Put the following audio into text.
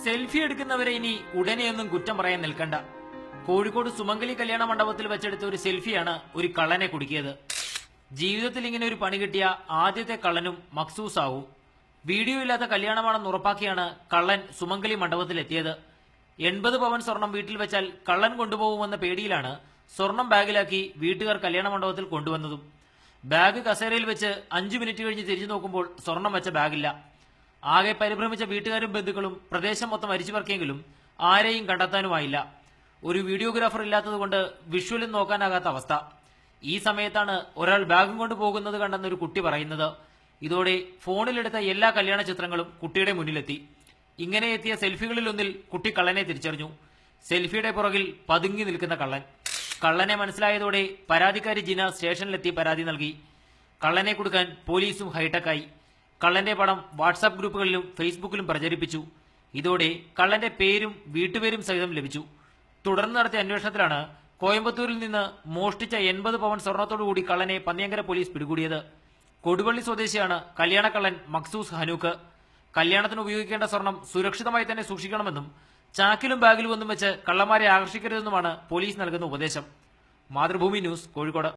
Selfie എടുക്കുന്നവരെ ഇനി ഉടനെയൊന്നും കുറ്റം പറയാൻ നിൽക്കണ്ട. കോഴിക്കോട് സുമംഗലി കല്യാണ മണ്ഡപത്തിൽ വെച്ചെടുത്ത ഒരു സെൽഫിയാണ് ഒരു കള്ളനെ കുടുക്കിയത്. ജീവിതത്തിൽ ഇങ്ങനെ ഒരു പണി കിട്ടിയ ആദ്യത്തെ കള്ളനും മക്സൂസ് ആവും. വീഡിയോ ഇല്ലാത്ത കല്യാണമാണെന്ന് ഉറപ്പാക്കിയാണ് കള്ളൻ സുമംഗലി മണ്ഡപത്തിലെത്തിയത്. 80 പവൻ സ്വർണം വീട്ടിൽ വെച്ചാൽ കള്ളൻ കൊണ്ടുപോകുമെന്ന പേടിയിലാണ് സ്വർണം ബാഗിലാക്കി വീട്ടുകാർ കല്യാണ മണ്ഡപത്തിൽ കൊണ്ടുവന്നതും. ബാഗ് കസേരയിൽ വെച്ച് 5 മിനിറ്റ് കഴിഞ്ഞ് തിരിഞ്ഞു നോക്കുമ്പോൾ സ്വർണം വെച്ച ബാഗില്ല. ആകെ പരിഭ്രമിച്ച വീട്ടുകാരും ബന്ധുക്കളും പ്രദേശം മൊത്തം അരിച്ചുപറക്കിയെങ്കിലും ആരെയും കണ്ടെത്താനുമായില്ല. ഒരു വീഡിയോഗ്രാഫർ ഇല്ലാത്തതുകൊണ്ട് വിഷ്വലും നോക്കാനാകാത്ത അവസ്ഥ. ഈ സമയത്താണ് ഒരാൾ ബാഗും കൊണ്ട് പോകുന്നത് കണ്ടെന്നൊരു കുട്ടി പറയുന്നത്. ഇതോടെ ഫോണിലെടുത്ത എല്ലാ കല്യാണ ചിത്രങ്ങളും കുട്ടിയുടെ മുന്നിലെത്തി. ഇങ്ങനെ എത്തിയ സെൽഫികളിലൊന്നിൽ കുട്ടി കള്ളനെ തിരിച്ചറിഞ്ഞു. സെൽഫിയുടെ പുറകിൽ പതുങ്ങി നിൽക്കുന്ന കള്ളൻ. കള്ളനെ മനസ്സിലായതോടെ പരാതിക്കാരി ജിന സ്റ്റേഷനിലെത്തി പരാതി നൽകി. കള്ളനെ കൊടുക്കാൻ പോലീസും ഹൈടെക്കായി. കള്ളന്റെ പടം വാട്സാപ്പ് ഗ്രൂപ്പുകളിലും ഫേസ്ബുക്കിലും പ്രചരിപ്പിച്ചു. ഇതോടെ കള്ളന്റെ പേരും വീട്ടുപേരും സഹിതം ലഭിച്ചു. തുടർന്ന് നടത്തിയ അന്വേഷണത്തിലാണ് കോയമ്പത്തൂരിൽ നിന്ന് മോഷ്ടിച്ച 80 പവൻ സ്വർണത്തോടുകൂടി കള്ളനെ പന്നിയങ്കര പോലീസ് പിടികൂടിയത്. കൊടുവള്ളി സ്വദേശിയാണ് കല്യാണക്കള്ളൻ മക്സൂസ് ഹനൂക്ക്. കല്യാണത്തിന് ഉപയോഗിക്കേണ്ട സ്വർണം സുരക്ഷിതമായി തന്നെ സൂക്ഷിക്കണമെന്നും ചാക്കിലും ബാഗിലും ഒന്നും വെച്ച് കള്ളന്മാരെ ആകർഷിക്കരുതെന്നുമാണ് പോലീസ് നൽകുന്ന ഉപദേശം. മാതൃഭൂമി ന്യൂസ്, കോഴിക്കോട്.